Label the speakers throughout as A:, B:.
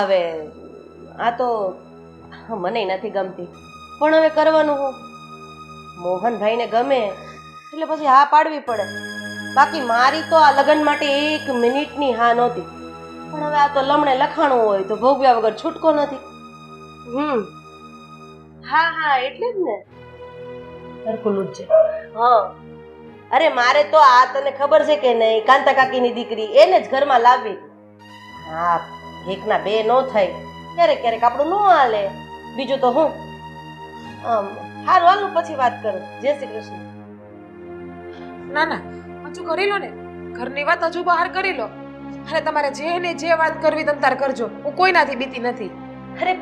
A: હવે આ તો મને નથી ગમતી, પણ હવે કરવાનું હું? મોહનભાઈને ગમે એટલે પછી હા પાડવી પડે. બાકી મારી તો આ લગ્ન માટે 1 મિનિટની હા નહોતી, પણ હવે આ તો લમણે લખાણું હોય તો ભોગવ્યા વગર છૂટકો નથી. હા હા, એટલે જ ને. સરખું છે. હા, અરે મારે તો આ તને ખબર છે કે નહીં, કાંતા કાકીની દીકરી એને જ ઘરમાં લાવવી. હા, એકના બે નો થાય, ક્યારેક ક્યારેક આપણું નો હાલે, બીજું તો હું. સારું, હાલ હું પછી વાત કરું. જય શ્રી કૃષ્ણ.
B: ના ના, હજુ કરી લો ને, ઘરની વાત હજુ બહાર કરી લો. અને તમારે જે ને જે વાત કરવી તમ તાર કરજો, હું કોઈનાથી બીતી નથી.
A: અરે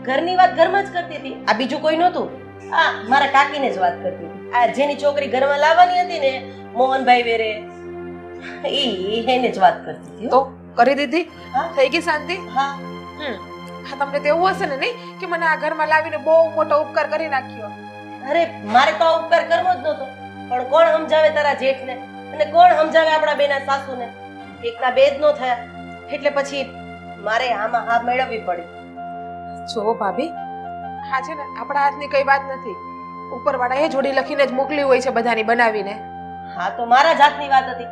A: ઘરની વાત ઘરમાં જ કરતી હતી, આ બીજું કોઈ નહોતું. આ મારા કાકીને જ વાત કરતી હતી. આ જેની છોકરી ઘરમાં લાવવાની હતી ને, મોહનભાઈ વેરે, એને જ વાત કરતી હતી.
B: તો કરી દીધી?
A: હા.
B: થઈ ગઈ શાંતિ?
A: હા.
B: હા, તમને તો એવું હશે ને નહીં કે મને આ ઘરમાં લાવીને બહુ મોટો ઉપકાર કરી નાખ્યો.
A: અરે મારે તો આ ઉપકાર કરવો જ નહોતો, પણ કોણ સમજાવે તારા જેઠને, અને કોણ સમજાવે આપણા બેના સાસુને? એકના બે જ નો થયા, એટલે પછી મારે આમાં હા મેળવવી પડી.
B: જો ભાભી, હા છે ને, આપણા હાથની કઈ વાત નથી. ઉપરવાળાએ જોડી લખીને જ મોકલી હોય છે બધાની બનાવીને.
A: હા, તો મારા જાતની વાત હતી,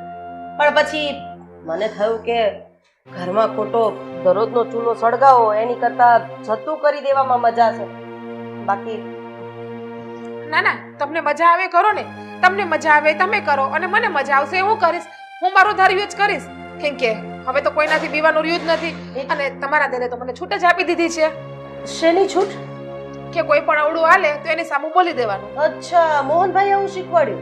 A: પણ પછી મને થયું કે ઘરમાં ખોટો દરરોજનો ચૂલો સળગાવો એની કરતા જતું કરી દેવામાં મજા છે. બાકી
B: ના ના, તમને મજા આવે કરો ને, તમને મજા આવે તમે કરો, અને મને મજા આવશે હું કરીશ. હું મારું ધાર્યું જ કરીશ, કેમ કે હવે તો કોઈનાથી બીવાનું રહ્યું જ નથી. અને તમારા દેને તો મને છૂટ જ આપી દીધી છે.
A: શેની છૂટ?
B: કે કોઈ પણ અવળું હાલે તો એની સામે બોલી દેવાનું.
A: અચ્છા, મોહનભાઈ એવું શીખવાડ્યું?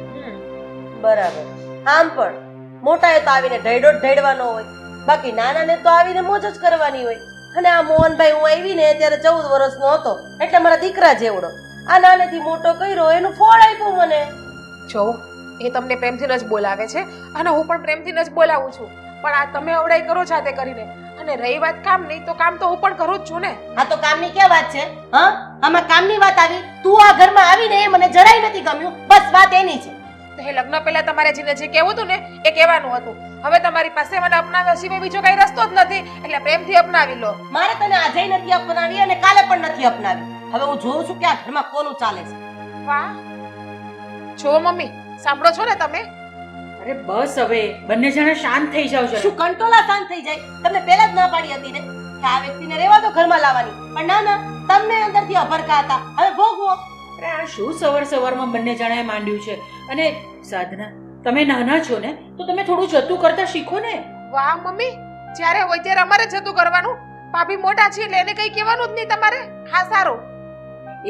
A: બરાબર. આમ પણ મોટાએ તો આવીને ઢેડો ઢેડવાનો હોય, બાકી નાનાને તો આવીને મોજ જ કરવાની હોય. અને આ મોહનભાઈ હું આવીને ત્યારે 14 વર્ષનો હતો, એટલે મારા દીકરા જેવડો. આ નાનેથી મોટો કર્યો, એનું ફળ આપ્યું મને.
B: જો એ તમને પ્રેમથી જ બોલાવે છે, અને હું પણ પ્રેમથી જ બોલાવું છું, પણ આ તમે અવડાઈ કરો જાતે કરીને. અને રહી વાત કામની, તો કામ તો હું પણ કરું જ છું ને.
A: આ તો કામની ક્યાં વાત છે? હા, આમાં કામની વાત આવી? તું આ ઘરમાં આવીને એ મને જરાય નથી ગમ્યું, બસ વાત એની છે.
B: તો એ લગ્ન પહેલા તમારે જેને જે કહેવું હતું ને એ કહેવાનું હતું. હવે તમારી પાસે મને અપનાવ્યા સિવાય બીજો કઈ રસ્તો જ નથી, એટલે પ્રેમથી અપનાવી લો.
A: મારે તને આજે નથી અપનાવી અને કાલે પણ નથી અપનાવી. હવે હું જોઉં છું કે આ ઘરમાં કોનું ચાલે છે.
B: વાહ, જો મમ્મી, સાંભળો છો ને તમે?
C: અરે બસ હવે, બંને જણા શાંત થઈ જાવ છો.
A: શું કંટોલા શાંત થઈ જાય? તમને પહેલા જ ના પાડી હતી ને કે આ વ્યક્તિને રહેવા દો ઘરમાં લાવવાની, પણ ના ના, તમને અંદરથી અભરકા હતા. હવે ભોગવો.
C: અરે આ શું સવારમાં બંને જણાએ માંડ્યું છે? અને સાધના, તમે નાના છો ને, તો તમે થોડું જતું કરતા શીખો ને.
B: વાહ મમ્મી, જ્યારે હોય ત્યારે અમારે જતું કરવાનું. ભાભી મોટા છે એટલે એને કઈ કહેવાનું જ નહીં તમારે. હા સારું.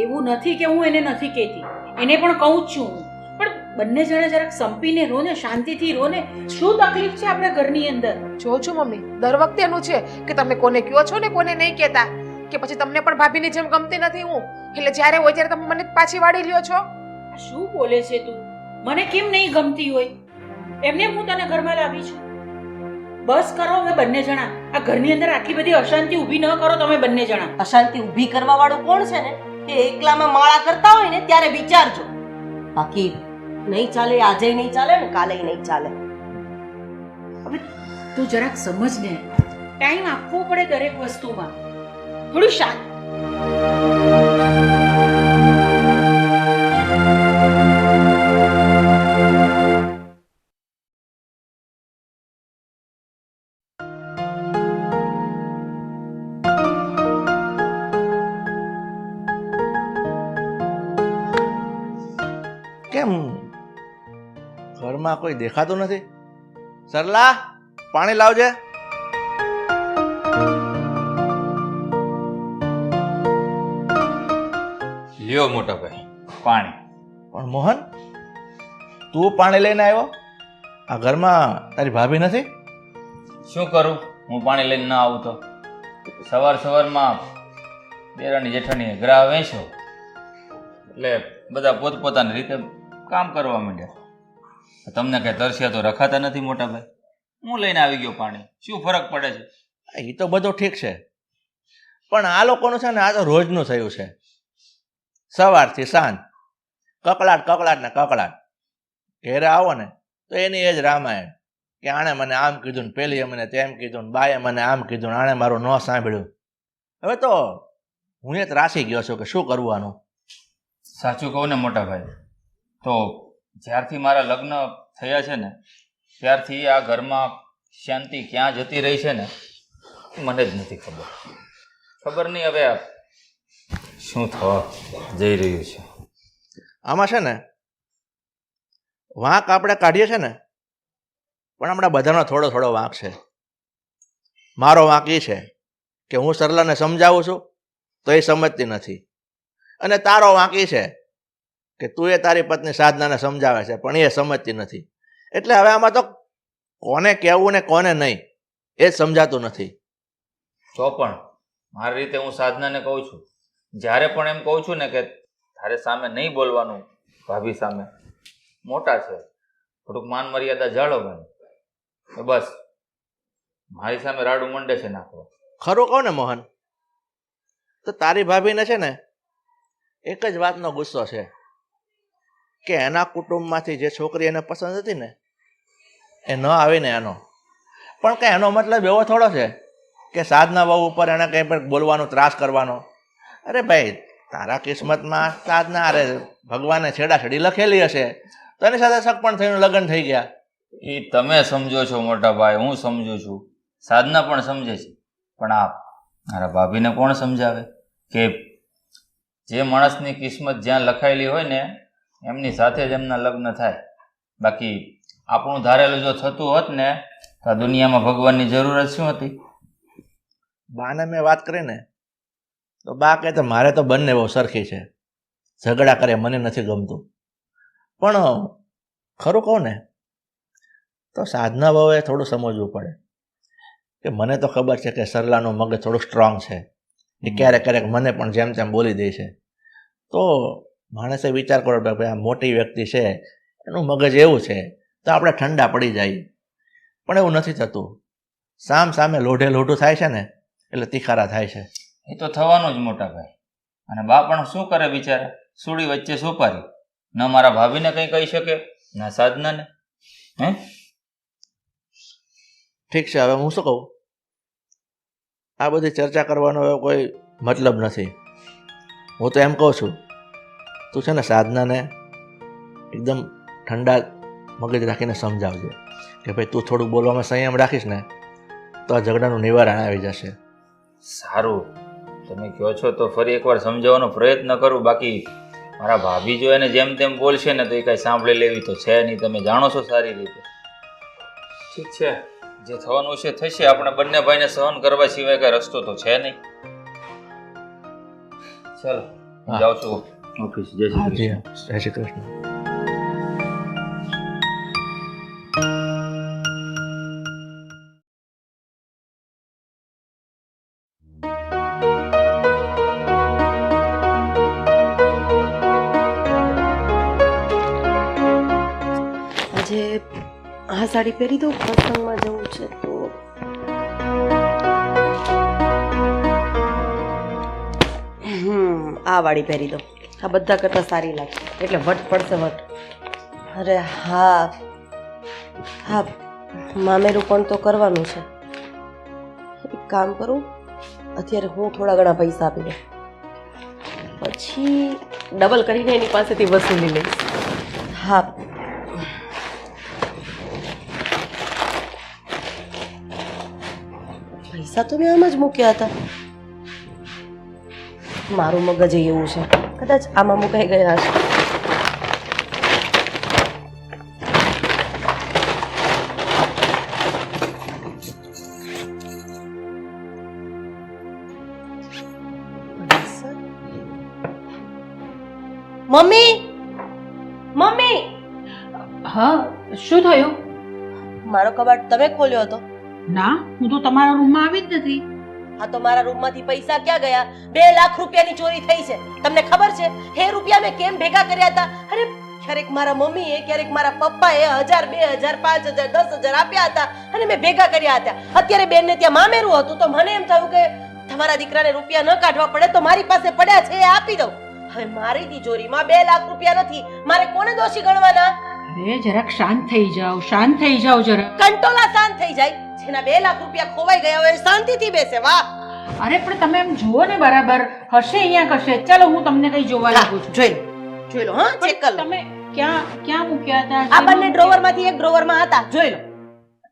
C: એવું નથી કે હું એને નથી કહેતી, એને પણ કહું જ છું હું. પણ બંને જણા જરાક સંપીને રહો ને, શાંતિથી રહો ને. શું તકલીફ છે આપણા ઘરની અંદર?
B: જો છો મમ્મી, દર વખતે એનું છે કે તમે કોને કયો છો ને કોને નહીં કહેતા, કે પછી તમને પણ ભાભીની જેમ ગમતી નથી હું, એટલે જ્યારે હોય ત્યારે તમે મને પાછી વાળી લ્યો છો.
C: આ શું બોલે છે તું? મને કેમ નહીં ગમતી હોય? એમને હું તને ઘરમાં લાવી છું. બસ કરો હવે બંને જણા. આ ઘરની અંદર આટલી બધી અશાંતિ ઊભી ન કરો તમે બંને જણા.
A: અશાંતિ ઊભી કરવા વાળું કોણ છે ને, એ એકલામાં માળા કરતા હોય ને ત્યારે વિચારજો. બાકી નહીં ચાલે, આજે નહીં ચાલે ને કાલે નહીં ચાલે.
C: હવે તું જરાક સમજ ને, ટાઈમ આપવો પડે દરેક વસ્તુમાં. થોડું શાંત.
D: કેમ ઘરમાં કોઈ દેખાતું નથી? સરલા, પાણી લાવજે.
E: લ્યો મોટા ભાઈ પાણી.
D: પણ મોહન, તું પાણી લઈને આવ્યો? આ ઘરમાં તારી ભાભી નથી?
E: શું કરું, હું પાણી લઈને ના આવું તો? સવારમાં દેરાણી જેઠાણીએ ગ્રાહ વેચ્યો એટલે બધા પોતપોતાની રીતે કામ કરવા માંડ્યા. તમને કઈ તરસ્યા તો રખાતા નથી મોટા ભાઈ. હું લઈને આવી ગયો પાણી, શું ફરક પડે છે?
D: એ તો બધું ઠીક છે, પણ આ લોકોનું છે ને, આ તો રોજનું થયું છે. સવારથી સાંજ કકળાટ ને કકળાટ. ઘેરે આવો ને તો એની એ જ રામાયણ કે આણે મને આમ કીધું ને પેલીએ મને તેમ કીધું ને બાએ મને આમ કીધું ને આણે મારું ન સાંભળ્યું. હવે તો હું એ ત્રાસી ગયો છું કે શું કરવાનું.
E: સાચું કહું ને મોટા ભાઈ, તો જ્યારથી મારા લગ્ન થયા છે ને ત્યારથી આ ઘરમાં શાંતિ ક્યાં જતી રહી છે ને મને જ નથી ખબર. ખબર નહીં હવે આ શું થવા જઈ રહ્યું છે.
D: આમાં છે ને વાંક આપણે કાઢીએ છે ને, પણ આપણા બધાનો થોડો થોડો વાંક છે. મારો વાંક એ છે કે હું સરલાને સમજાવું છું તો એ સમજતી નથી, અને તારો વાંક એ છે કે તું એ તારી પત્ની સાધનાને સમજાવે છે પણ એ સમજતી નથી. એટલે હવે આમાં તો કોને કહેવું ને કોને નહીં એ જ સમજાતું નથી.
E: તો પણ મારી રીતે હું સાધનાને કહું છું, જ્યારે પણ એમ કહું છું ને કે તારે સામે નહીં બોલવાનું, ભાભી સામે મોટા છે, થોડુંક માન મર્યાદા જાળવવાની, તો બસ મારી સામે રાડું મંડે છે નાખવા.
D: ખરું કહું ને મોહન, તો તારી ભાભીને છે ને એક જ વાતનો ગુસ્સો છે કે એના કુટુંબમાંથી જે છોકરી એને પસંદ હતી ને એ ન આવીને એનો. પણ કે એનો મતલબ એવો થોડો છે કે સાધના વહુ ઉપર એને કંઈ પણ બોલવાનો ત્રાસ કરવાનો. અરે ભાઈ, તારા કિસ્મતમાં સાધના અરે ભગવાને છેડાછેડી લખેલી હશે તો એની સાથે સગપણ થઈને લગ્ન થઈ ગયા.
E: એ તમે સમજો છો મોટા ભાઈ, હું સમજુ છું, સાધના પણ સમજે છે, પણ આ મારા ભાભીને કોણ સમજાવે કે જે માણસની કિસ્મત જ્યાં લખાયેલી હોય ને એમની સાથે જ એમના લગ્ન થાય. બાકી આપણું ધારેલું જો થતું હોત ને તો આ દુનિયામાં ભગવાનની જરૂરત શું હતી?
D: બાને મેં વાત કરીને તો બા કહે તો મારે તો બંને બહુ સરખી છે, ઝઘડા કરે મને નથી ગમતું. પણ ખરું કહું ને તો સાધના બહુએ થોડું સમજવું પડે કે મને તો ખબર છે કે સરલાનું મગજ થોડું સ્ટ્રોંગ છે, એ ક્યારેક ક્યારેક મને પણ જેમ તેમ બોલી દે છે. તો માણસે વિચાર કરો કે ભાઈ આ મોટી વ્યક્તિ છે, એનું મગજ એવું છે તો આપણે ઠંડા પડી જાય. પણ એવું નથી થતું. સામ સામે લોઢે લોઢું થાય છે ને એટલે તિખારા થાય છે.
E: એ તો થવાનું જ મોટા ભાઈ. અને બા પણ શું કરે બિચારા, સુડી વચ્ચે સોપારી, ન મારા ભાભીને કંઈ કહી શકે ના સાધનાને. હે
D: ઠીક છે, હવે હું શું કહું, આ બધી ચર્ચા કરવાનો હવે કોઈ મતલબ નથી. હું તો એમ કહું છું તું છે ને સાધનાને એકદમ ઠંડા મગજ રાખીને સમજાવજે કે ભાઈ તું થોડુંક બોલવામાં સંયમ રાખીશ ને તો આ ઝઘડાનું નિવારણ આવી જશે.
E: સારું, તમે કહો છો તો ફરી એકવાર સમજાવવાનો પ્રયત્ન કરું. બાકી મારા ભાભી જો એને જેમ તેમ બોલશે ને તો એ કાંઈ સાંભળી લેવી તો છે નહીં, તમે જાણો છો સારી રીતે. ઠીક છે, જે થવાનું છે થશે. આપણે બંને ભાઈને સહન કરવા સિવાય કાંઈ રસ્તો તો છે નહીં. ચાલો
D: હા.
E: જાઉં છું ઓફિસ. જય શ્રી
D: જી
E: કૃષ્ણ.
D: હા, જય શ્રી કૃષ્ણ.
A: આજે આ સાડી પહેરી દઉં, પ્રસંગમાં જવું છે તો. આ વાળી પહેરી દઉં, આ બધા કરતાં સારી લાગશે એટલે વટ પડશે વટ. અરે હા હા, મામેરું પણ તો કરવાનું છે. એક કામ કરું, અત્યારે હું થોડા ઘણા પૈસા આપી દઉં, પછી ડબલ કરીને એની પાસેથી વસૂલી લઈશ. હા, પૈસા તો મેં આમ જ મૂક્યા હતા. મારું મગજ એવું છે, કદાચ આમાં મુકાઈ ગયા હશે. મમ્મી, મમ્મી,
C: હા, શું થયું?
A: મારો કબાટ તમે ખોલ્યો હતો.
C: ના, હું તો તમારા રૂમમાં આવી જ નથી.
A: હા તો મારા રૂમમાંથી પૈસા ક્યાં ગયા? 2 લાખ રૂપિયાની ચોરી થઈ છે. તમને ખબર છે એ રૂપિયા મેં કેમ ભેગા કર્યા હતા? અરે ક્યારેક મારા મમ્મીએ, ક્યારેક મારા પપ્પાએ 1000, 2000, 5000, 10000 આપ્યા હતા અને મેં ભેગા કર્યા હતા. અત્યારે બેનને ત્યાં મામેરું હતું તો મને એમ થયું કે તમારા દીકરાને રૂપિયા ન કાઢવા પડે તો મારી પાસે પડ્યા છે એ આપી દઉં. હવે મારી તિજોરીમાં 2 લાખ રૂપિયા નથી, મારે કોને દોષી ગણવાના?
C: અરે જરાક શાંત થઈ જાઓ, શાંત થઈ જાઓ જરા.
A: કંટોલા શાંત થઈ જાય. જેના 2 લાખ રૂપિયા ખોવાઈ ગયા હોય એ શાંતિથી બેસે. વાહ,
C: અરે પણ તમે એમ જુઓ ને બરાબર હશે અહીંયા કશે. ચાલો હું તમને કઈ જોવા લાગુ છું.
A: જોઈ લો હા, ચેક કર લો.
C: તમે ક્યાં મૂક્યા હતા?
A: આ બંને ડ્રોવર માંથી એક ડ્રોવર માં હતા, જોઈ લો.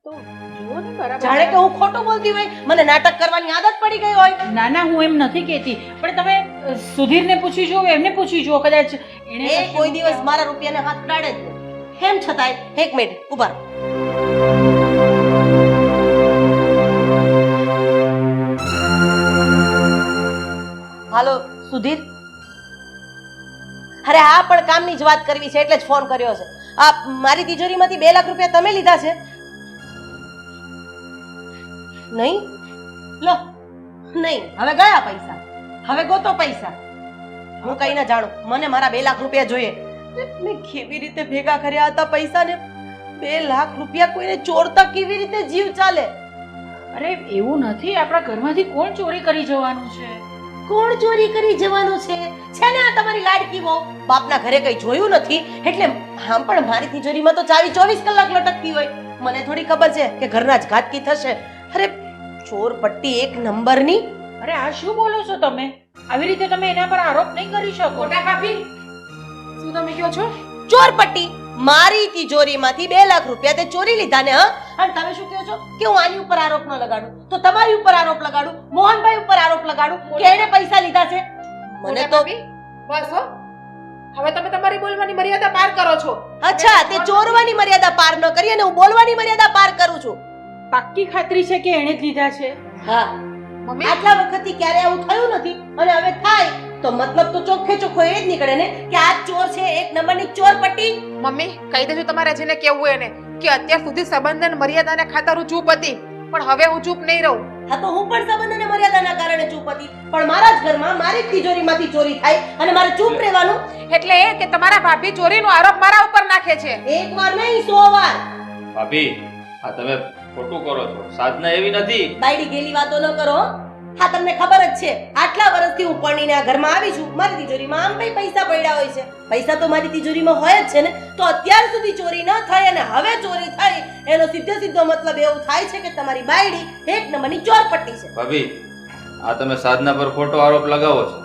C: તો જુઓ ને બરાબર.
A: જાણે કે હું ખોટું બોલતી હોય, મને નાટક કરવાની આદત પડી ગઈ હોય.
C: ના ના, હું એમ નથી કહેતી, પણ તમે સુધીરને પૂછી જુઓ, એમને પૂછી જુઓ, કદાચ
A: એ કોઈ દિવસ મારા રૂપિયાને હાથ ડાળે જ નહીં. કેમ છતાંય એક મિનિટ ઉભા રહો. હાલો સુધીર. અરે હા, પણ કામની જ વાત કરવી છે એટલે જ ફોન કર્યો છે. આ મારી તિજોરીમાંથી 2 લાખ રૂપિયા તમે લીધા છે? નહીં લો, નહીં. હવે ગયા પૈસા, હવે ગોતો પૈસા. હું કઈ ના જાણું, મને મારા 2 લાખ રૂપિયા જોઈએ. મેં કેવી રીતે ભેગા કર્યા હતા પૈસા ને? 2 લાખ રૂપિયા કોઈને ચોરતા કેવી રીતે જીવ ચાલે?
C: અરે એવું નથી, આપણા ઘરમાંથી કોણ ચોરી કરી જવાનું છે?
A: કોણ ચોરી કરી જવાનું છે? છે ને આ તમારી લાડકી બહુ. બાપના ઘરે કઈ જોયું નથી એટલે આમ પણ મારી તિજોરીમાં તો ચાવી 24 કલાક લટકતી હોય. મને થોડી ખબર છે કે ઘરના જ ઘાતકી થશે. અરે ચોર પટ્ટી 1 નંબરની.
C: અરે આ શું બોલો છો તમે? આવી રીતે તમે એના પર આરોપ નહીં કરી શકો.
B: મોટા ભાભી શું તમે કહો છો?
A: ચોર પટ્ટી મારી તિજોરીમાંથી 2 લાખ રૂપિયા તે ચોરી લીધા ને? હા, અને તમે શું કહો છો કે હું આની ઉપર આરોપ ન લગાડું તો તમારી ઉપર આરોપ લગાડું, મોહનભાઈ ઉપર આરોપ લગાડું કે એણે પૈસા લીધા છે? મને તો
B: બસ હો, હવે તમે તમારી બોલવાની મર્યાદા પાર કરો છો.
A: અચ્છા, તે ચોરવાની મર્યાદા પાર ન કરી અને હું બોલવાની મર્યાદા પાર કરું છું.
C: પાક્કી ખાતરી છે કે એણે જ લીધા છે?
A: હા
B: મમ્મી
A: આટલા વખતથી ક્યારે આવું થયું નથી અને હવે થાય તો મતલબ તો ચોખ્ખે ચોખ્ખો એ જ નીકળે ને કે આ ચોર છે, 1 નંબરની ચોર પટ્ટી.
B: મમ્મી કહી દેજો તમારે જેને કેવું એને કે અત્યાર સુધી સંબંધ અને મર્યાદાને ખાતર હું ચૂપ હતી, પણ હવે હું ચૂપ નહીં રહું.
A: હા તો હું પણ સંબંધ અને મર્યાદાના કારણે ચૂપ હતી, પણ મારા જ ઘરમાં મારી જ તિજોરીમાંથી ચોરી થાય અને મારે ચૂપ રહેવાનું?
B: એટલે એ કે તમારા ભાભી ચોરીનો આરોપ મારા ઉપર નાખે છે.
A: એક વાર નહીં 100 વાર.
E: ભાભી આ તમે ખોટું કરો છો. સાધના એવી નથી.
A: બાયડી ગેલી વાતો ન કરો. હા તમને ખબર જ છે આટલા વર્ષથી હું પરણીને આ ઘરમાં આવી છું, મારી તિજોરીમાં આમ ભાઈ પૈસા પડ્યા હોય છે. પૈસા તો મારી તિજોરીમાં હોય જ છે ને, તો અત્યાર સુધી ચોરી ન થઈ અને હવે ચોરી થઈ એનો સીધો મતલબ એવું થાય છે કે તમારી બાયડી 1 નંબરની ચોરપટ્ટી છે.
E: ભાભી આ તમે સાધના પર ખોટો આરોપ લગાવો છો.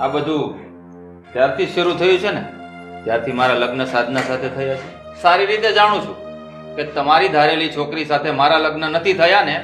E: આ બધું ત્યારથી શરૂ થયું છે ને, ત્યારથી મારા લગ્ન સાધના સાથે થયા છે. સારી રીતે જાણું છું કે તમારી ધારેલી છોકરી સાથે મારા લગ્ન નથી થયા ને,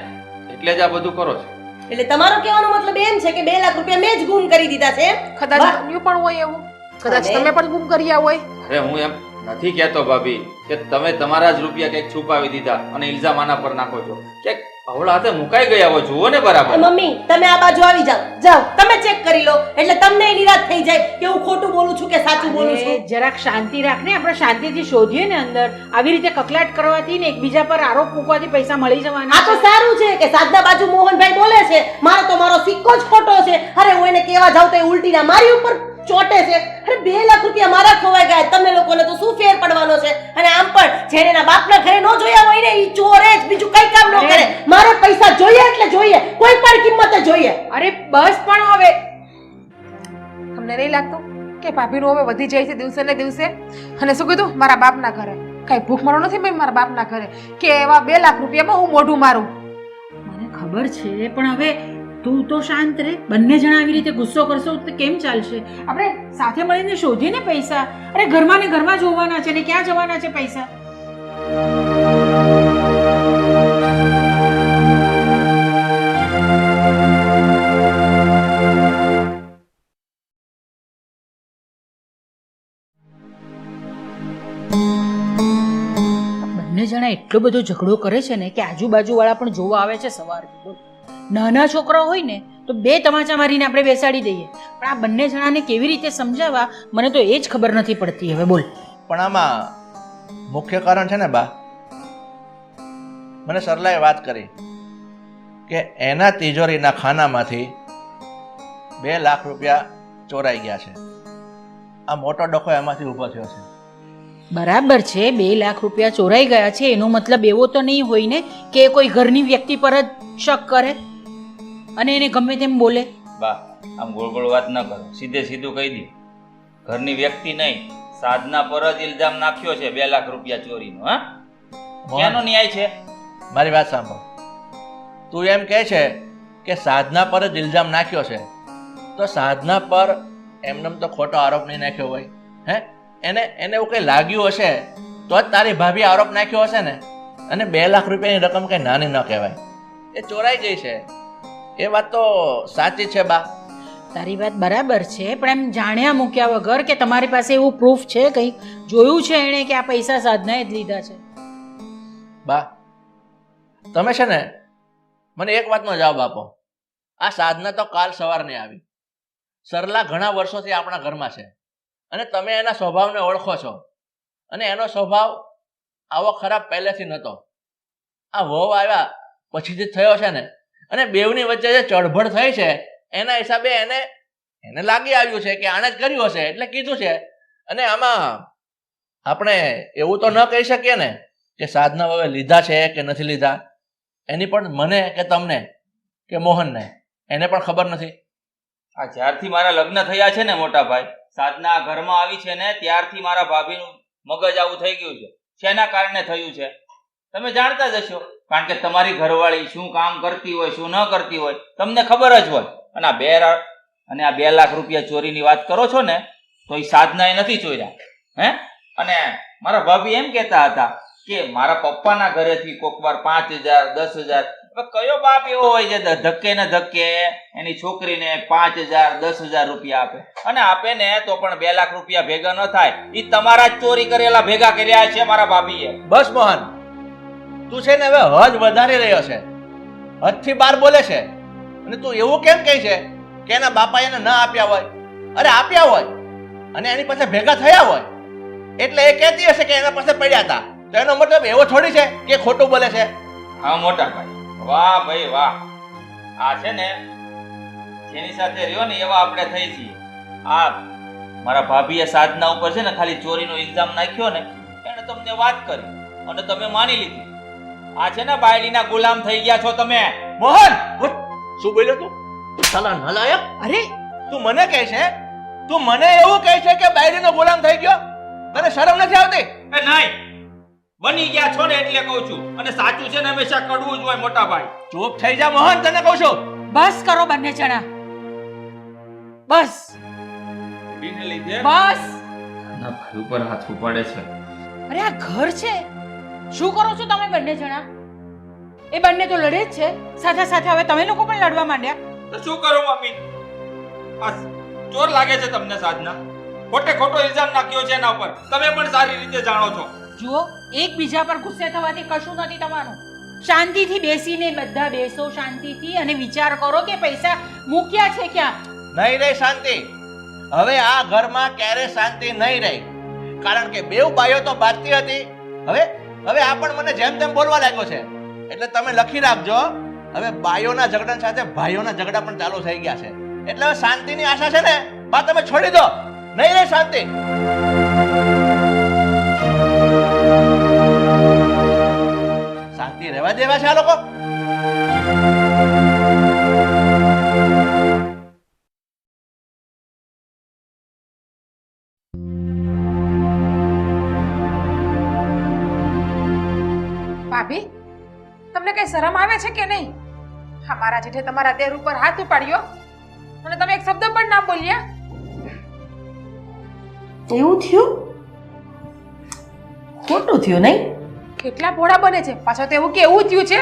E: એટલે જ આ બધું કરો છો.
A: એટલે તમારો કહેવાનો મતલબ એમ છે કે 2 લાખ રૂપિયા મેં જ ગુમ કરી દીધા છે?
B: કદાચ બન્યું પણ હોય એવું, કદાચ તમે પણ ગુમ કર્યા હોય.
E: અરે હું એમ નથી કહેતો ભાભી કે તમે તમારા જ રૂપિયા કંઈક છુપાવી દીધા અને ઇલ્ઝામ આના પર નાખો છો. ક્યાંક અવળા હાથે મુકાઈ ગયા હોય, જુઓ ને બરાબર.
A: મમ્મી તમે આ બાજુ આવી જાઓ, તમે ચેક કરી લો એટલે તમને નિરાશ થઈ જાય કે હું ખોટું બોલું છું કે સાચું બોલું છું.
C: અરે, જરાક શાંતિ રાખ ને, આપણે શાંતિથી શોધીએ ને અંદર. આવી રીતે કકલાટ કરવાથી ને એકબીજા પર આરોપ મૂકવાથી પૈસા મળી જવાના.
A: આ તો સારું છે કે સાધના બાજુ મોહનભાઈ બોલે છે, મારો સિક્કો જ ખોટો છે. અરે હું એને કેવા જાઉં તો એ ઉલટીના મારી ઉપર ચોટે છે. અરે 2 લાખ રૂપિયા મારા ખોવાઈ ગયા, તમને લોકોને તો શું ફેર પડવાનો છે? અને આમ પણ જેને એના બાપના ઘરે ન જોયા હોય ને ઈ ચોરે જ, બીજું કઈ કામ ન કરે. મારે પૈસા જોઈએ એટલે જોઈએ, કોઈ પણ કિંમતે જોઈએ.
C: અરે બસ પણ હવે
B: તમને નહીં લાગતું કે ભાભીનું હવે વધી જાય છે દિવસે ને દિવસે? અને શું કીધું મારા બાપના ઘરે? કઈ ભૂખ મારો નથી ભાઈ મારા બાપના ઘરે કે એવા 2 લાખ રૂપિયામાં હું મોઢું મારું?
C: મને ખબર છે, પણ હવે તું તો શાંત રહે. બંને જણા આવી રીતે ગુસ્સો કરશો તો કેમ ચાલશે? આપણે સાથે મળીને શોધીએ ને પૈસા. અરે ઘરમાં ને ઘરમાં જ હોવાના છે ને ક્યાં જવાના છે પૈસા? બંને જણા એટલો બધો ઝઘડો કરે છે ને કે આજુબાજુ વાળા પણ જોવા આવે છે સવારથી. નાના છોકરા હોય ને તો 2 તમાચા મારીને આપણે બેસાડી દઈએ, પણ આ બંને જણાને કેવી રીતે સમજાવવા મને તો એ જ ખબર નથી પડતી. હવે બોલ.
D: પણ આમાં મુખ્ય કારણ છે ને બા, મને સરલાએ વાત કરી કે એના તિજોરીના ખાનામાંથી 2 લાખ રૂપિયા ચોરાઈ ગયા છે. આ મોટો ડખો એમાંથી ઊભો થયો છે.
C: બરાબર છે, 2 લાખ રૂપિયા ચોરાઈ ગયા છે એનો મતલબ એવો તો નહીં હોય ને કે કોઈ ઘરની વ્યક્તિ પર જ શક કરે અને એને ગમે તેમ બોલે.
E: બા આમ ગોળ ગોળ વાત ન કરો, સીધે સીધું કહી દે. ઘરની વ્યક્તિ નહીં, સાધના પર જ ઇલ્ઝામ નાખ્યો છે 2 લાખ રૂપિયા ચોરીનો. હા ક્યાંનો ન્યાય છે?
D: મારી વાત સાંભળ. તું એમ કહે છે કે સાધના પર જ ઇલ્ઝામ નાખ્યો છે, તો સાધના પર એમનેમ તો ખોટો આરોપ નહીં નાખ્યો હોય. હે, એને એવું કંઈ લાગ્યું હશે તો જ તારી ભાભી આરોપ નાખ્યો હશે ને. અને 2 લાખ રૂપિયાની રકમ કંઈ નાની ન કહેવાય, એ ચોરાઈ ગઈ છે. એ વાત તો સાચી છે બા.
C: તારી વાત બરાબર છે, પણ એમ જાણ્યા મૂક્યા વગર કે તમારી પાસે એવું પ્રૂફ છે, કંઈ જોયું છે એણે કે આ પૈસા સાધનાએ જ લીધા છે?
D: બા, તમે છે ને મને એક વાતનો જવાબ આપો. આ સાધના તો કાલ સવારની આવી. સરલા ઘણા વર્ષોથી આપણા ઘરમાં છે અને તમે એના સ્વભાવને ઓળખો છો, અને એનો સ્વભાવ આવો ખરાબ પહેલેથી નહોતો. આ વહુ આવ્યા પછીથી થયો છે ને, અને બેવની વચ્ચે જે ચળભળ થઈ છે એના હિસાબે એને લાગી આવ્યું છે કે આણે જ કર્યું હશે એટલે કીધું છે. અને આમાં આપણે એવું તો ન કહી શકીએ ને કે સાધના હવે લીધા છે કે નથી લીધા. એની પણ મને કે તમને કે મોહનને એને પણ ખબર નથી.
E: આ જ્યારથી મારા લગ્ન થયા છે ને મોટા ભાઈ, સાધના આ ઘરમાં આવી છે ને ત્યારથી મારા ભાભીનું મગજ આવું થઈ ગયું છે. શેના કારણે થયું છે તમે જાણતા જ હશો, કારણ કે તમારી ઘરવાળી શું કામ કરતી હોય શું ન કરતી હોય તમને ખબર જ હોય. અને આ 2 લાખ રૂપિયા ચોરીની વાત કરો છો ને, તો એ સાધનાએ નથી ચોર્યા. હે, અને મારા ભાભી એમ કહેતા હતા કે મારા પપ્પાના ઘરેથી કોક વાર 5,000 10,000, હવે કયો બાપ એવો હોય જે ધક્કે ને ધક્કે એની છોકરીને 5,000 10,000 રૂપિયા આપે, અને આપે ને તો પણ 2 લાખ રૂપિયા ભેગા ન થાય. એ તમારા જ ચોરી કરેલા ભેગા કર્યા છે મારા ભાભીએ.
D: બસ મોહન, તું છે ને હવે હદ વધારી રહ્યો છે, હદથી બહાર બોલે છે. અને તું એવું કેમ કહે છે કે એના બાપા એને ના આપ્યા હોય? અરે આપ્યા હોય અને એની પાસે ભેગા થયા હોય એટલે એ કહેતી હશે કે એના પાસે પડ્યા હતા, તો એનો મતલબ એવો થોડી છે કે ખોટું બોલે છે.
E: હા મોટા ભાઈ, વાહ ભાઈ વાહ. આ છે ને જેની સાથે રહ્યો ને એવા આપણે થઈ છીએ. આ મારા ભાભીએ સાધના ઉપર છે ને ખાલી ચોરીનો ઇલ્ઝામ નાખ્યો ને, એને તમને વાત કરી અને તમે માની લીધી. આ છે ને બાયડીના ગુલામ થઈ ગયા છો તમે.
D: મોહન, શું બોલ્યો તું? સાલા નલાયક!
C: અરે
D: તું મને કહે છે, તું મને એવું કહે છે કે બાયડીનો ગુલામ થઈ ગયો? તને શરમ નથી આવતી?
E: એ નહીં, બની ગયા છો ને એટલે કહું છું. અને સાચું છે ને હંમેશા કડવું જ હોય મોટા ભાઈ.
D: ચૂપ થઈ જા મોહન, તને કહું છું.
C: બસ કરો બંને જણા, બસ
E: બીને લીધે
C: બસ.
E: ના ભાઈ ઉપર હાથ ઉપાડે છે.
C: અરે આ ઘર છે, શું કરો છો તમે બંને જણા? એ બંને તો લડે જ છે, સાથે સાથે હવે તમે લોકો પણ લડવા માંડ્યા.
E: તો શું કરું મમ્મી? આ ચોર લાગે છે તમને સાધના? ખોટે ખોટો ઇલ્ઝામ નાખ્યો છે એના ઉપર, તમે પણ સારી રીતે જાણો છો.
C: જુઓ, એકબીજા પર ગુસ્સે થવાથી કશું નથી થવાનું. શાંતિથી બેસીને બધા બેસો શાંતિથી અને વિચાર કરો કે પૈસા મૂક્યા છે ક્યાં.
D: નહીં રહી શાંતિ. હવે આ ઘરમાં ક્યારે શાંતિ નહીં રહી, કારણ કે બેવ બાઈઓ તો બાજતી હતી. હવે આ પણ મને જેમ તેમ બોલવા લાગ્યો છે. એટલે તમે લખી રાખજો, હવે બાઈઓના ઝઘડા સાથે ભાઈઓના ઝઘડા પણ ચાલુ થઈ ગયા છે. એટલે હવે શાંતિની આશા છે ને બા તમે છોડી દો, નહીં રહે શાંતિ. શાંતિ રહેવા દેવા છે આ લોકો.
B: ભાભી, તમને કઈ શરમ આવે છે કે નહીં? અમારા જેઠે તમારા દેર ઉપર હાથ ઉપાડ્યો અને તમે એક શબ્દ પણ ના બોલ્યા.
A: એવું થયું? ખોટું થયું નહીં?
B: કેટલા ભોળા બને છે પાછો તો એવું કે એવું થયું છે.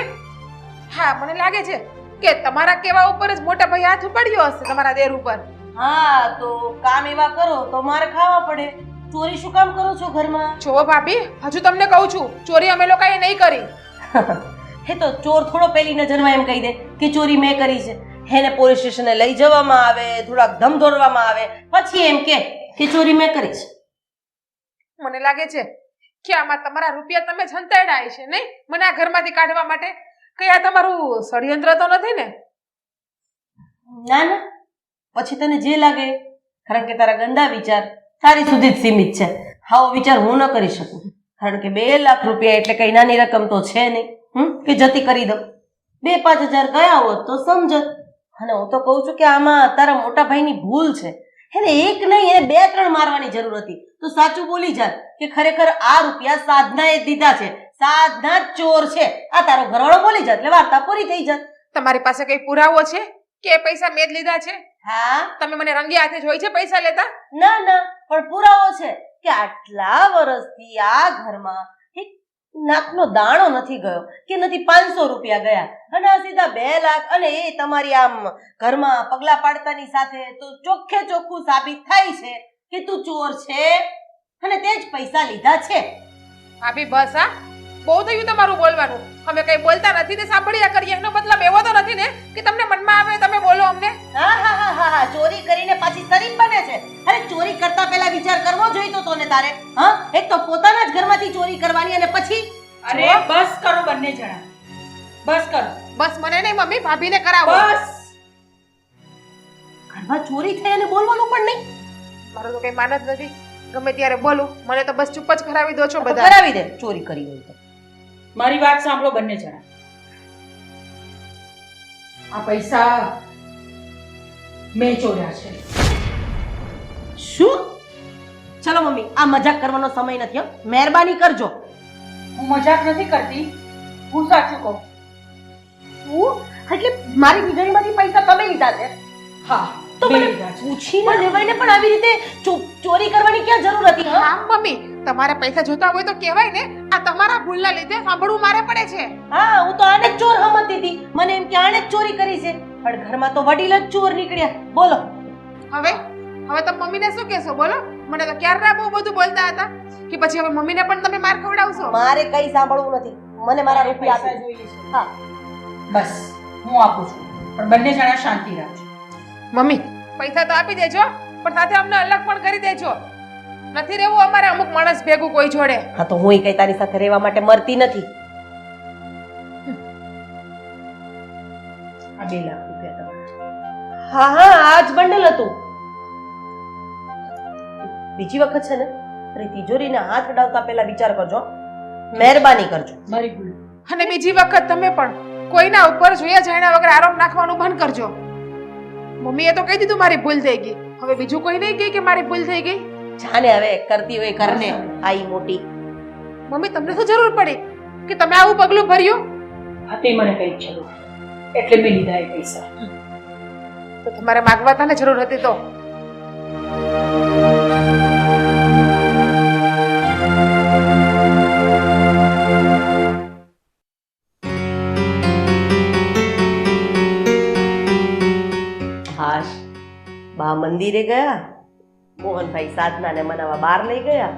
B: હા, મને લાગે છે કે તમારા કેવા ઉપર જ મોટા ભાઈ હાથ ઉપાડ્યો હશે તમારા દેર ઉપર.
A: હા, તો કામ એવા કરો તો મારે ખાવા પડે. ચોરી શું કામ કરો છો ઘરમાં?
B: જો ભાભી, હજુ તમને કહું છું, ચોરી અમે લોકોએ નહીં કરી.
A: હે તો ચોર થોડો પેલી નજરમાં એમ કહી દે કે ચોરી મેં કરી છે. એને પોલીસ સ્ટેશને લઈ જવામાં આવે, થોડાક ધમધોરવામાં આવે, પછી એમ કે ચોરી મેં કરી છે.
B: મને લાગે છે કે આમાં તમારા રૂપિયા તમે છંતાડ્યા છે નહીં, મને આ ઘરમાંથી કાઢવા માટે. કઈ આ તમારું ષડયંત્ર તો નથી ને?
A: ના ના, પછી તને જે લાગે, કારણ કે તારા ગંદા વિચાર તારી સુધી જ સીમિત છે. આવો વિચાર હું ન કરી શકું, કારણ કે 2 લાખ રૂપિયા એટલે કઈ નાની રકમ તો છે નહીં કે જતી કરી દઉં. 2-5 હજાર ગયા હોત તો સમજત. અને હું તો કહું છું કે આમાં તારા મોટા ભાઈની ભૂલ છે. એને એક નહીં, એને 2-3 મારવાની જરૂર હતી. તો સાચું બોલી જાત કે ખરેખર આ રૂપિયા સાધનાએ દીધા છે, સાધના ચોર છે. આ તારો ઘરવાળો બોલી જાત એટલે વાર્તા પૂરી થઈ જાત.
B: તમારી પાસે કઈ પુરાવો છે કે એ પૈસા મેં જ લીધા છે?
A: હા
B: તમે મને રંગે હાથે જોઈ છે પૈસા લેતા?
A: ના ના પણ પુરાવો છે કે આટલા વર્ષથી આ ઘરમાં એક નાકનો દાણો નથી ગયો કે નથી 500 રૂપિયા ગયા અને આ સીધા 2 લાખ અને એ તમારી આમ ઘરમાં પગલા પાડતાની સાથે તો ચોખ્ખે ચોખ્ખું સાબિત થાય છે કે તું ચોર છે અને તે જ પૈસા લીધા છે.
B: ભાભી બસ હા, બહુ થયું તમારું બોલવાનું. અમે કઈ બોલતા નથી ને સાંભળ્યા કરીએ. એનો મતલબ એવો તો નથી ને કે તમને મનમાં આવે તમે બોલો અમને.
A: હા હા હા હા હા ચોરી કરીને પાછી શરીફ બને છે. અરે ચોરી કરતા પહેલા વિચાર કરવો જોઈતો તો ને તારે. હા એક તો પોતાના જ ઘરમાંથી ચોરી કરવાની અને પછી
C: અરે બસ કરો બંને જણા, બસ કરો,
B: બસ મને નહીં મમ્મી, ભાભીને કરાવો.
C: બસ.
A: ઘરમાં ચોરી થઈ અને બોલવાનું પણ નહીં.
B: મારું તો કઈ માન જ નથી. ગમે ત્યારે બોલું, મને તો બસ ચૂપ જ કરાવી દો છો
A: તો
B: બધા.
A: કરાવી દે ચોરી કરી હોય તો.
C: મારી વાત સાંભળો બંને જણા. આ પૈસા મેં ચોર્યા છે.
A: શું? ચલો મમ્મી આ મજાક કરવાનો સમય નથી હો. મહેરબાની કરજો.
C: હું મજાક નથી કરતી, હું સાચું કહું.
A: હું એટલે મારી વીજળીમાંથી પૈસા તમે લીધા છે?
C: હા
A: તો
C: મેં
A: મને
C: લીધા છે.
A: પૂછીને લેવાઈને પણ આવી રીતે ચોરી કરવાની ક્યાં જરૂર હતી? હા
B: હા મમ્મી, તમારે પૈસા જોતા હોય તો કહેવાય ને. આ તમારા ભૂલના લીધે સાંભળવું મારે પડે છે.
A: હા હું તો આને જ ચોર સમજતી હતી. મને એમ કે આને જ ચોરી કરી છે પણ ઘરમાં તો વડીલ જ ચોર નીકળ્યા. બોલો
B: હવે તમે મમ્મીને શું કહેશો બોલો? મને તો ક્યારે બહુ બધું બોલતા હતા કે પછી હવે મમ્મીને પણ તમે માર ખવડાવશો?
A: મારે કઈ સાંભળવું નથી. મને મારા રૂપિયા
C: પૈસા
A: આપો.
C: જોઈએ છે.
A: હા
C: બસ હું આપું છું, પણ બંને જણા શાંતિ રાખજો.
B: મમ્મી પૈસા તો આપી દેજો, પણ સાથે અમને અલગ પણ કરી દેજો. નથી રહેવું અમારે અમુક માણસ ભેગું કોઈ જોડે.
A: હા તો હું કઈ તારી સાથે રહેવા માટે મરતી નથી.
C: આ 2 લાખ રૂપિયા તમારા.
A: હા હા આ જ બંડલ હતું. બીજી વખત છે ને અરે તિજોરીને હાથ અડાવતા પહેલા વિચાર કરજો. મહેરબાની કરજો.
C: મારી ભૂલ.
B: અને બીજી વખત તમે પણ કોઈના ઉપર જોયા જાણ્યા વગર આરોપ નાખવાનું બંધ કરજો. મમ્મીએ તો કહી દીધું મારી ભૂલ થઈ ગઈ. હવે બીજું કોઈ નહીં કહે કે મારી ભૂલ થઈ ગઈ.
A: જાને હવે કરતી હોય કરને. આઈ મોટી
B: મમ્મી તમને શું જરૂર પડી કે તમે આવું પગલું ભર્યું?
C: હતી મને કઈ જરૂર એટલે મેં લીધા એ પૈસા.
B: તો તમારે માગવા તાને જરૂર હતી તો.
A: હાશ બા મંદિરે ગયા. મોહનભાઈ સાધનાને મનાવવા બહાર લઈ ગયા.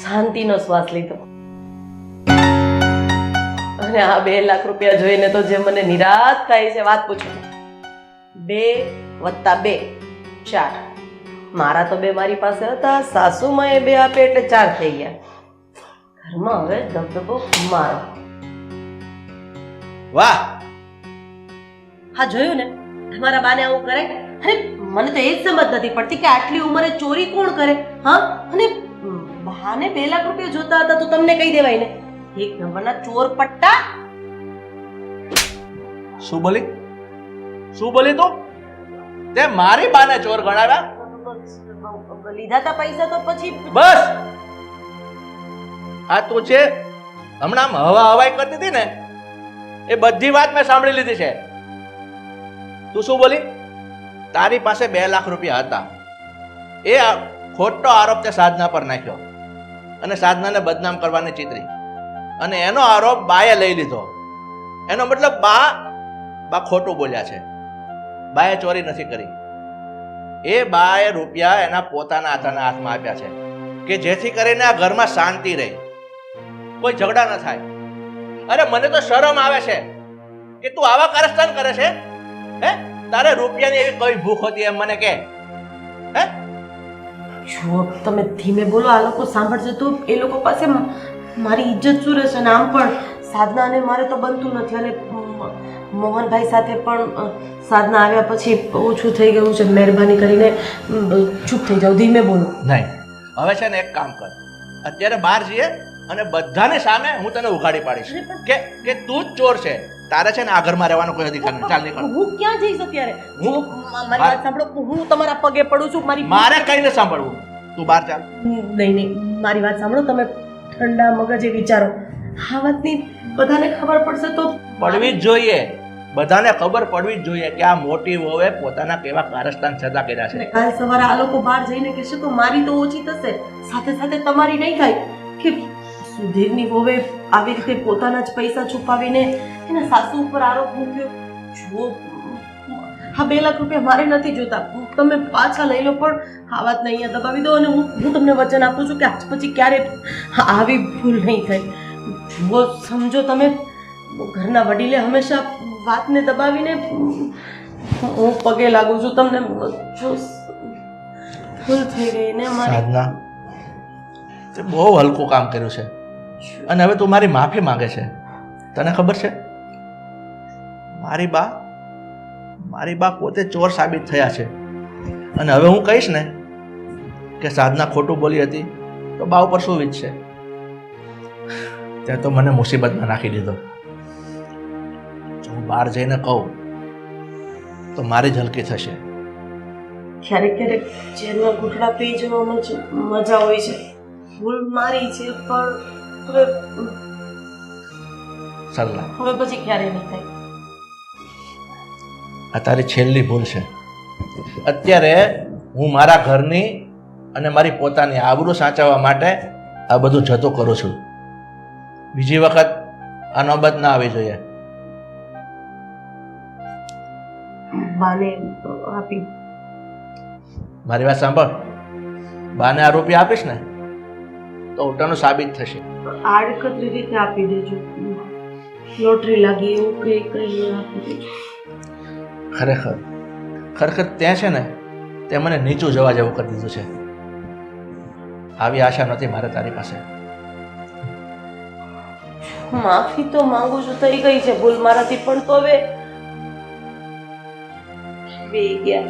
A: શાંતિનો શ્વાસ લીધો. અને આ 2 લાખ રૂપિયા જોઈને તો જે મને નિરાશ થાય છે વાત પૂછો. 2 + 2 4. મારા તો 2 મારી પાસે હતા. સાસુમાએ 2 આપે એટલે 4 થઈ ગયા. ઘરમાં હવે ધબધબો મારો.
D: વાહ
A: હા જોયું ને તમારા બાને આવું કરે. અરે મને તો એ જ સમજ નથી પડતી કે આટલી ઉંમરે ચોરી કોણ કરે. હા અને બાને 2 લાખ રૂપિયા જોતા હતા તો તમને કહી દેવાય ને. એક નંબરના ચોર પટ્ટા.
D: શું બોલી તું? તે મારી બાને ચોર ગણાવ્યા?
A: લીધા તા પૈસા તો પછી
D: બસ આ તું છે હમણાં આમ હવાઈ કરતી હતી ને એ બધી વાત મેં સાંભળી લીધી છે. તું શું બોલી? તારી પાસે 2 લાખ રૂપિયા હતા. એ ખોટો આરોપ તે સાધના પર નાખ્યો અને સાધનાને બદનામ કરવાની ચીતરી અને એનો આરોપ બાએ લઈ લીધો. એનો મતલબ બા ખોટું બોલ્યા છે. બાએ ચોરી નથી કરી. એ બાએ રૂપિયા એના પોતાના હાથમાં આપ્યા છે કે જેથી કરીને આ ઘરમાં શાંતિ રહે, કોઈ ઝઘડા ન થાય. અરે મને તો શરમ આવે છે કે તું આવા કારસ્તાન કરે છે. હે તારે રૂપિયાની એવી કઈ ભૂખ હતી એમ મને કે? હે
A: જો તમે ધીમે બોલો. આ લોકો સાંભળશે તો એ લોકો પાસે મારી ઇજ્જત શું રહેશે. અને આમ પણ સાધના અને મારે તો બનતું નથી. અને મોહનભાઈ સાથે પણ સાધના આવ્યા પછી ઓછું થઈ ગયું છે. મહેરબાની કરીને ચૂપ થઈ જાઓ. ધીમે બોલો.
D: નહીં હવે છે ને એક કામ કર, અત્યારે બહાર જઈએ અને બધાની સામે હું તને ઉઘાડી પાડીશ કે તું જ ચોર છે. તારે છે ને આ ઘરમાં રહેવાનો કોઈ અધિકાર નથી. ચાલ નીકળ.
A: હું ક્યાં જઈશ અત્યારે? મારી વાત સાંભળો. હું તમારા પગે પડું છું.
D: મારે કઈ ન સાંભળવું. તું બહાર ચાલ.
A: નહીં મારી વાત સાંભળો. તમે ઠંડા મગજે વિચારો. આ વાતની બધાને ખબર પડશે તો
D: પડવી જ જોઈએ, બધાને ખબર પડવી જ જોઈએ કે આ મોટી વહુએ પોતાના કેવા કારસ્તાન સદા કર્યા છે.
A: કાલ સવારે આ લોકો બહાર જઈને કહેશે તો મારી તો ઓછી થશે, સાથે સાથે તમારી નહીં થાય કે સુધીરની વહુએ આવી રીતે પોતાના જ પૈસા છુપાવીને એના સાસુ ઉપર આરોપ મૂક્યો. જુઓ, હા 2 લાખ રૂપિયા મારે નથી જોતા, તમે પાછા લઈ લો, પણ આ વાતને અહીંયા દબાવી દો અને હું તમને વચન આપું છું કે આજ પછી ક્યારે આવી ભૂલ નહીં થાય. જુઓ, સમજો તમે, ઘરના વડીલે હંમેશા વાતને દબાવીને હું પગે લાગુ છું તમને. જો ભૂલ થઈ ગઈ ને મારી.
D: સાધના, તે બહુ હલકું કામ કર્યું છે અને હવે તું મારી માફી માંગે છે. તને ખબર છે, મારી બા પોતે ચોર સાબિત થયા છે અને હવે હું કહીશ ને કે સાધના ખોટું બોલી હતી તો બા ઉપર શું વીત છે. ત્યાં તો મને મુસીબતમાં નાખી દીધો. જો હું બહાર જઈને કહું તો મારી ઝલકી થશે.
A: ક્યારેક ક્યારેક જેલમાં ઘૂંટડા પી જવામાં જ મજા હોય છે. ભૂલ મારી છે, પણ
D: સરલા,
A: હવે પછી ક્યારેય નહીં થાય.
D: આ તારી છેલ્લી ભૂલ છે. અત્યારે હું મારા ઘરની અને મારી પોતાની આબરૂ સાચવવા માટે આ બધું જતું કરું છું. બીજી વખત આ નોબત ના આવી જોઈએ.
A: બાને આપી.
D: મારી વાત સાંભળ, બાને આ રૂપિયા આપીશ ને તો ઉલટાનું સાબિત થશે.
A: આડકતરી રીતે આપી દેજો. લોટરી લાગી એવું કઈ આપી દેજો.
D: ખરેખર ત્યાં છે ને તે મને નીચું જવા જેવું કરી દીધું છે. આવી આશા નથી મારે તારી પાસે.
A: માફી તો માંગુ છું, થઈ ગઈ છે ભૂલ મારાથી, પણ તો હવે બે ગયા.